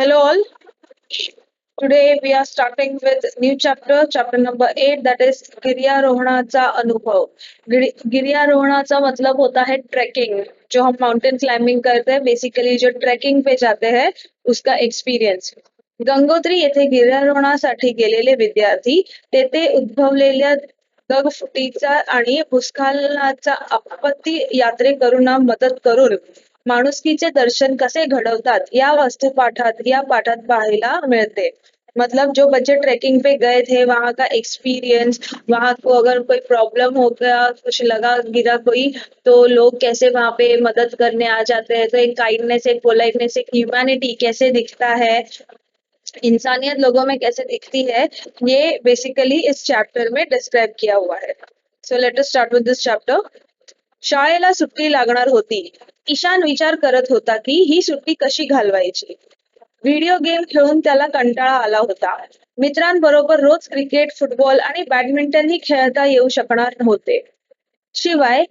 Hello all. Today we are starting with new chapter number 8 that is गिर्यारोहणाचा अनुभव. गिर्यारोहणाचा मतलब होता है ट्रैकिंग. जो हम माउंटेन क्लाइंबिंग करते हैं बेसिकली जो ट्रेकिंग पे जाते हैं उसका एक्सपिरियन्स. गंगोत्री येथे गिर्यारोहणासाठी गेलेले विद्यार्थी तेथे उद्भवलेल्या दगफुटीचा आणि भूस्खलनाचा आपत्ती यात्रेकरूंना मदत करून माणुसकीचे दर्शन कसे घडवतात या वस्तुपाठात या पाठात पाहायला मिळते. मतलब जो बच्चे ट्रेकिंग पे गए थे वहां का एक्सपीरियंस, वहां को अगर कोई प्रॉब्लम हो गया, कुछ लगा गिरा कोई, तो लोग कैसे वहां पे मदद करने आ जाते हैं. तो एक काइंडनेस, एक पोलाइटनेस, एक ह्यूमैनिटी कैसे दिखता है, इंसानियत लोगों में कैसे दिखती है, ये बेसिकली इस चैप्टर में डिस्क्राइब किया हुआ है. So let us start with this chapter. शाळेला सुट्टी लागणार होती. ईशान विचार करत होता की ही सुट्टी कशी घालवायची. व्हिडिओ गेम खेळून त्याला कंटाळा आला होता. मित्रांबरोबर रोज क्रिकेट, फुटबॉल आणि बॅडमिंटनही खेळता येऊ शकणार नव्हते. शिवाय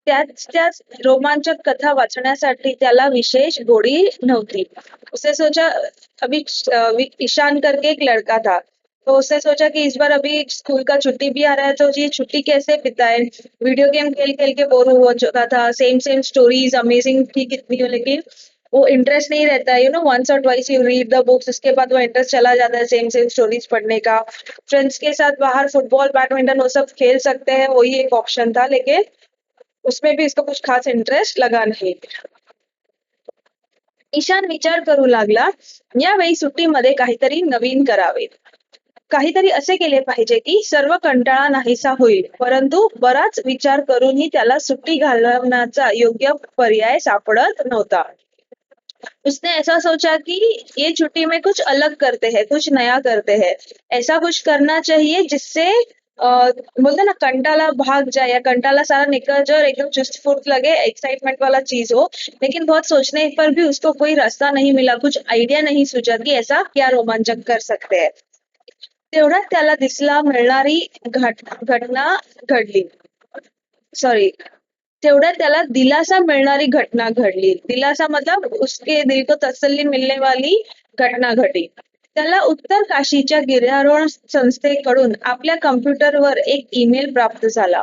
त्याच रोमांचक कथा वाचण्यासाठी त्याला विशेष गोडी नव्हती. उसे सोचा अभी ईशान करके एक लड़का था, तो उसने सोचा कि इस बार अभी स्कूल का छुट्टी भी आ रहा है तो ये छुट्टी कैसे बिताए. वीडियो गेम खेल खेल के बोर हो चुका था. सेम सेम स्टोरीज अमेजिंग थी कितनी हो, लेकिन वो इंटरेस्ट नहीं रहता है. वंस और twice you read the books, उसके बाद वो इंटरेस्ट चला जाता है सेम सेम स्टोरीज पढ़ने का. फ्रेंड्स के साथ बाहर फुटबॉल, बैडमिंटन वो सब खेल सकते हैं, वही एक ऑप्शन था, लेकिन उसमें भी इसको कुछ खास इंटरेस्ट लगा नहीं. ईशान विचार करू लागला, यावेळी सुट्टीमध्ये काहीतरी नवीन करावे. काहीतरी असे केले पाहिजे की सर्व कंटाळा नाहीसा होईल. परंतु बराच विचार करूनही त्याला सुट्टी घालवण्याचा योग्य पर्याय सापडत नव्हता. उसने ऐसा सोचा कि ये छुट्टी में कुछ अलग करते हैं, कुछ नया करते हैं. ऐसा कुछ करना चाहिए जिससे बोलते ना कंटाला भाग जाए या कंटाला सारा निकल जाए और एकदम चुस्त फुर्त लगे, एक्साइटमेंट वाला चीज हो. लेकिन बहुत सोचने पर भी उसको कोई रास्ता नहीं मिला, कुछ आइडिया नहीं सूझा कि ऐसा क्या रोमांचक कर सकते हैं. तेवढ्यात त्याला दिसला मिळणारी घटना घडली. सॉरी, तेवढ्यात त्याला दिलासा मिळणारी घटना घडली. दिलासा मतलब उसके दिल को तसल्ली मिलने वाली घटना घडली. त्याला उत्तर काशीच्या गिर्यारोहण संस्थेकडून आपल्या कम्प्युटरवर एक ईमेल प्राप्त झाला.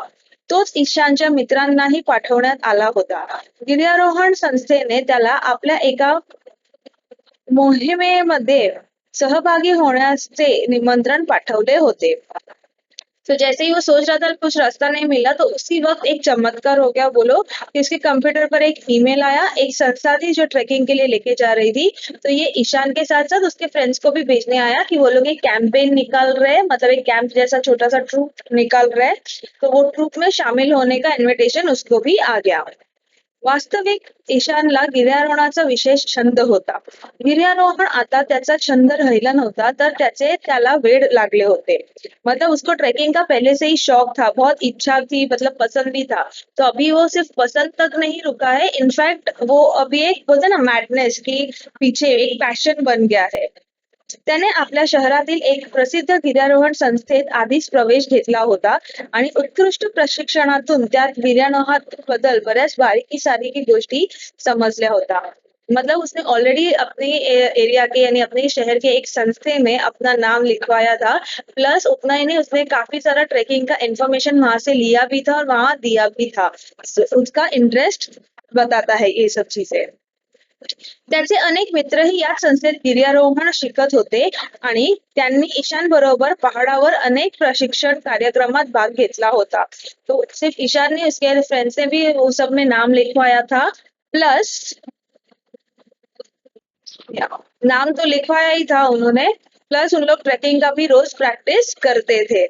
तोच ईशानच्या मित्रांनाही पाठवण्यात आला होता. गिर्यारोहण संस्थेने त्याला आपल्या एका मोहिमेमध्ये सहभागी होण्याचे निमंत्रण पाठवले होते. तो जैसे ही वो सोच रहा था कुछ रास्ता नहीं मिला, तो उसी वक्त एक चमत्कार हो गया. बोलो कि उसके कंप्यूटर पर एक ईमेल आया. एक संस्था थी जो ट्रेकिंग के लिए लेके जा रही थी, तो ये ईशान के साथ साथ उसके फ्रेंड्स को भी भेजने आया कि वो लोग एक कैंपेन निकाल रहे हैं, मतलब एक कैंप जैसा छोटा सा ट्रूप निकाल रहे हैं. तो वो ट्रूप में शामिल होने का इन्विटेशन उसको भी आ गया. वास्तविक ईशानला गिर्यारोहणाचा विशेष छंद होता. गिर्यारोहण आता त्याचा छंद राहिला नव्हता, तर त्याला वेड लागले होते. मतलब उसको ट्रेकिंग का पहले से ही शौक था, बहुत इच्छा थी, मतलब पसंद भी था. तो अभी वो सिर्फ पसंद तक नहीं रुका है, इनफैक्ट वो अभी एक बोलते ना मैडनेस की पीछे एक पैशन बन गया है. त्याने आपल्या शहरातील एक प्रसिद्ध गिर्यारोहण संस्थेत आधीच प्रवेश घेतला होता आणि उत्कृष्ट प्रशिक्षणातून त्यात गिर्यारोहणाबद्दल बऱ्याच बारीकी सारीकी गोष्टी समजल्या होता. मतलब उसने ऑलरेडी अपने एरिया के यानी अपने शहर के एक संस्थे में अपना नाम लिखवाया था. प्लस उतना ही नहीं, उसने काफी सारा ट्रेकिंग का इंफॉर्मेशन वहां से लिया भी था और वहां दिया भी था. उसका इंटरेस्ट बताता है ये सब चीजें. त्याचे अनेक मित्रही या संस्थेत गिर्यारोहण शिकत होते आणि त्यांनी ईशान बरोबर पहाडावर अनेक प्रशिक्षण कार्यक्रमात भाग घेतला होता. तो सिर्फ ईशान ने, उसके फ्रेंड्स ने भी वो सब में नाम लिखवाया था. प्लस नाम तो लिखवाया ही था उन्होंने, प्लस उन लोग ट्रेकिंग का भी रोज प्रैक्टिस करते थे.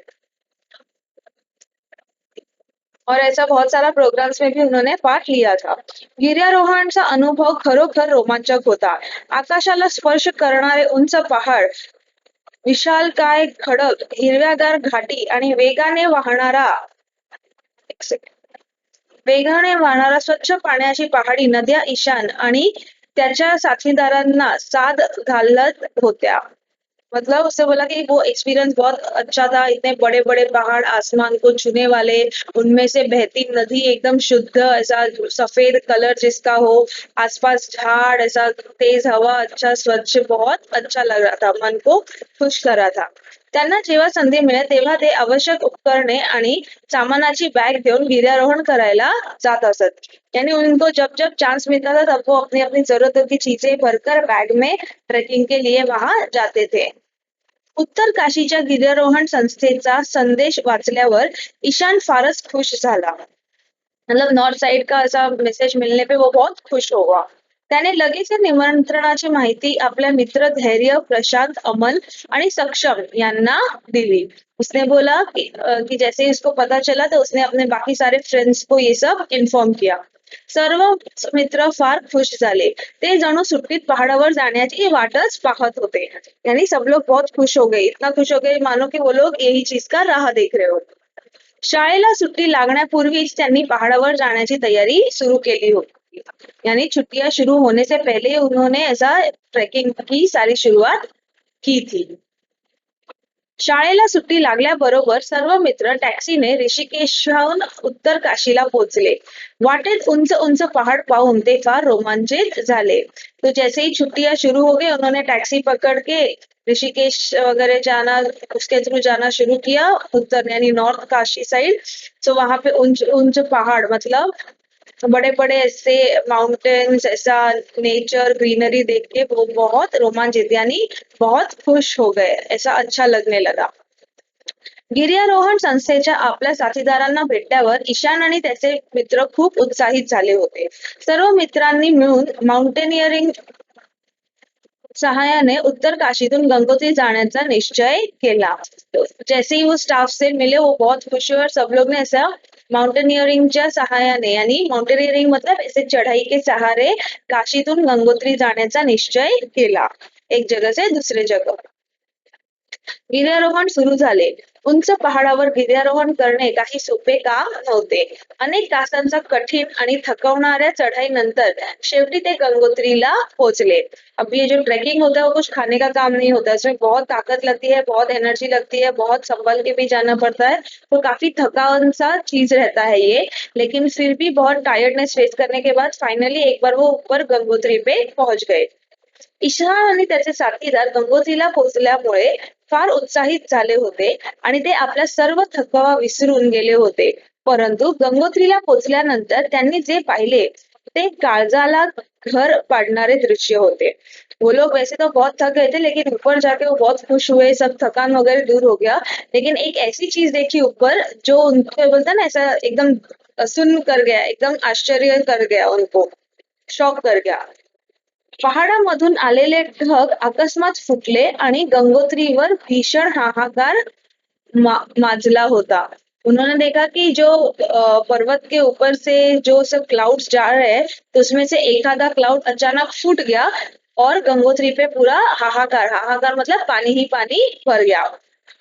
और ऐसा बहुत सारा प्रोग्राम्स में भी उन्होंने पार्ट लिया था. गिर्यारोहणचा अनुभव खरोखर रोमांचक होता. आकाशाला स्पर्श करणारे उंच पहाड, विशालकाय खडक, हिरव्यागार घाटी आणि वेगाने वाहणारा स्वच्छ पाण्याची पहाडी नद्या ईशान आणि त्याच्या साथीदारांना साद घालत होत्या. मतलब उसने बोला कि वो एक्सपीरियंस बहुत अच्छा था, इतने बड़े बड़े पहाड़ आसमान को छूने वाले, उनमें से बहती नदी एकदम शुद्ध, ऐसा सफेद कलर जिसका हो, आसपास झाड़, ऐसा तेज हवा, अच्छा स्वच्छ, बहुत अच्छा लग रहा था, मन को खुश कर रहा था. त्यांना जेव्हा संधी मिळेल तेव्हा ते आवश्यक उपकरणे आणि सामानाची बॅग घेऊन गिर्यारोहण करायला जात असत. यानी उनको जब जब चांस मिलता था तब वो अपनी अपनी जरूरतों की चीजें भरकर बैग में ट्रेकिंग के लिए वहां जाते थे. उत्तर काशीच्या गिर्यारोहण संस्थेचा संदेश वाचल्यावर ईशान फारच खुश झाला. मतलब नॉर्थ साइड का ऐसा मैसेज मिलने पे वो बहुत खुश हुआ. त्याने लगेच या निमंत्रणाची माहिती आपल्या मित्र धैर्य, प्रशांत, अमन आणि सक्षम यांना दिली. उसने बोला कि जैसे ही उसको पता चला तो उसने अपने बाकी सारे फ्रेंड्स को ये सब इन्फॉर्म किया. सर्व मित्र फार खुश झाले. ते जणू सुट्टीत पहाडावर जाण्याची वाटच पाहत होते. यानी सब लोग बहुत खुश हो गए, इतना खुश हो गए मानो कि वो लोग यही चीज का राह देख रहे हो. शाळेला सुट्टी लागण्यापूर्वीच त्यांनी पहाडावर जाण्याची तयारी सुरू केली होती. यानी छुट्टियां शुरू होने से पहले उन्होंने ऐसा ट्रेकिंग की सारी शुरुआत की थी. शाळेला सुट्टी लागल्याबरोबर सर्व मित्र टॅक्सीने ऋषिकेशहून उत्तर काशीला पोहोचले. वाटेत उंच उंच पहाड़ पाहून ते फार रोमांचित झाले. तो जैसे ही छुट्टियां शुरू हो गई उन्होंने टैक्सी पकड़ के ऋषिकेश वगैरह जाना, उसके थ्रू जाना शुरू किया उत्तर यानी नॉर्थ काशी साइड. तो वहां पे उंच उंच पहाड़, मतलब बड़े बड़े ऐसे माउंटेन्स, ऐसा नेचर ग्रीनरी देख के वो बहुत रोमांचित यानी बहुत खुश हो गए, ऐसा अच्छा लगने लगा. गिर्यारोहण संस्थेच्या आपल्या साथीदारांना भेटल्यावर ईशान आणि त्याचे मित्र खूप उत्साहित झाले होते. सर्व मित्रांनी मिळून माउंटेनिअरिंग सहायाने उत्तर काशीतून गंगोत्री जाण्याचा निश्चय केला. तो जैसे ही वो स्टाफ से मिले वो बहुत खुश हुए और सब लोग ने ऐसा माउंटेनियरिंगच्या सहायाने यानी माउंटेनियरिंग मतलब ऐसे चढ़ाई के सहारे काशीतून गंगोत्री जाण्याचा निश्चय केला, एक जगह से दुसरे जगह. गिर्यारोहण सुरू झाले. उंच पहाडावर गिर्यारोहण करणे काही सोपे काम नव्हते. अनेक तासांचा कठीण आणि थकवणाऱ्या चढाईनंतर शेवटी ते गंगोत्रीला पोहोचले. अब ये जो ट्रैकिंग होता है वो कुछ खाने का काम नहीं होता है, इसमें बहुत ताकत लगती है, बहुत एनर्जी लगती है, बहुत संभल के भी जाना पड़ता है, तो काफी थकान सा चीज रहता है ये. लेकिन फिर भी बहुत टायर्डनेस फेस करने के बाद फाइनली एक बार वो ऊपर गंगोत्री पे पहुंच गए. ईशान आणि त्याचे साथीदार गंगोत्रीला पोहोचल्यामुळे फार उत्साहित झाले होते आणि ते आपला सर्व थकवा विसरून गेले होते. परंतु गंगोत्रीला पोहोचल्यानंतर त्यांनी जे पाहिले ते काळजाला घर पाडणारे दृश्य होते. वो लोग वैसे तो बहुत थक गए थे लेकिन ऊपर जाके वो बहुत खुश हुए, सब थकान वगैरह दूर हो गया. लेकिन एक ऐसी चीज देखी ऊपर जो उनको बोलता है ना ऐसा एकदम सुन कर गया, एकदम आश्चर्य कर गया उनको, शॉक कर गया. पहाडामधून आलेले ढग अकस्मात फुटले आणि गंगोत्रीवर भीषण हाहाकार माजला होता. उन्होंने देखा कि जो पर्वत के ऊपर से जो सब क्लाउड्स जा रहे हैं तो उसमें से एक आधा क्लाउड अचानक फूट गया और गंगोत्री पे पूरा हाहाकार, हाहाकार मतलब पानी ही पानी भर गया.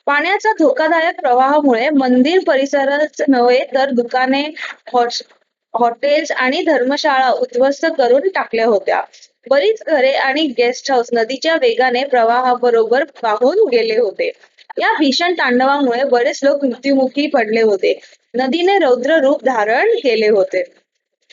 पाण्याचा धोकादायक प्रवाहामुळे मंदिर परिसराच नव्हे तर दुकाने, हॉटेल्स आणि धर्मशाळा उद्ध्वस्त करून टाकल्या होत्या. बरीच घरे आणि गेस्ट हाऊस नदीच्या वेगाने प्रवाहाबरोबर वाहून गेले होते. या भीषण तांडवामुळे बरेच लोक मृत्युमुखी पडले होते. नदीने रौद्र रूप धारण केले होते.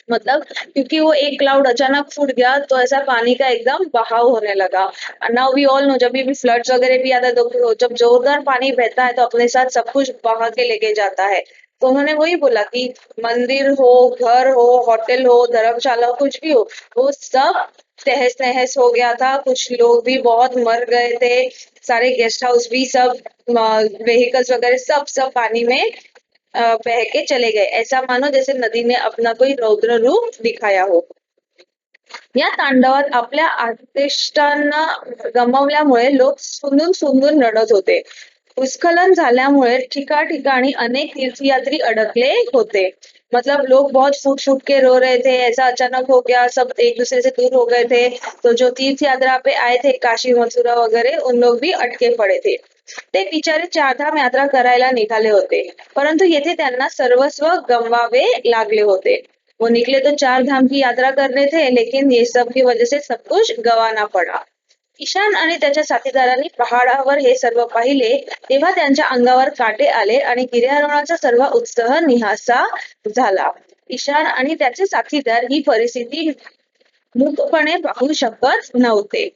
मतलब क्योंकि वो एक क्लाउड अचानक फूट गया तो ऐसा पानी का एकदम बहाव होने लगा. नाउ वी ऑल नो जब भी फ्लड्स वगैरह भी आता है तो जब जोरदार पानी बहता है तो अपने साथ सब कुछ बहा के लेके जाता है. तो उन्होंने वही बोला कि मंदिर हो, घर हो, होटल हो, धर्मशाला हो, कुछ भी हो, वो सब तहस नहस हो गया था. कुछ लोग भी बहुत मर गए थे. सारे गेस्ट हाउस भी सब, व्हीकल्स वगैरह सब सब पानी में बह के चले गए. ऐसा मानो जैसे नदी ने अपना कोई रौद्र रूप दिखाया हो. या तांडवात आपल्या आर्टिस्टांना गमावल्यामुळे लोक सुंदून सुंदून रडत होते. भूस्खलन झाल्यामुळे ठिकाठिकाणी अनेक तीर्थयात्री अडकले होते. मतलब लोग बहुत फूट फूट के रो रहे थे, ऐसा अचानक हो गया, सब एक दूसरे से दूर हो गए थे. तो जो तीर्थ यात्रा पे आए थे काशी मथुरा वगैरह उन लोग भी अटके पड़े थे. ते बिचारे चारधाम यात्रा करायला निघाले होते, परंतु येथे त्यांना सर्वस्व गमवावे लागले होते. वो निकले तो चार धाम की यात्रा करने थे लेकिन ये सब की वजह से सब कुछ गंवाना पड़ा. ईशान आणि त्याच्या साथीदारांनी पहाडावर हे सर्व पाहिले तेव्हा त्यांच्या अंगावर काटे आले आणि गिर्यारोहणाचा सर्व उत्साह निहासा झाला. ईशान आणि त्याचे साथीदार ही परिस्थिती मूकपणे पाहू शकत नव्हते.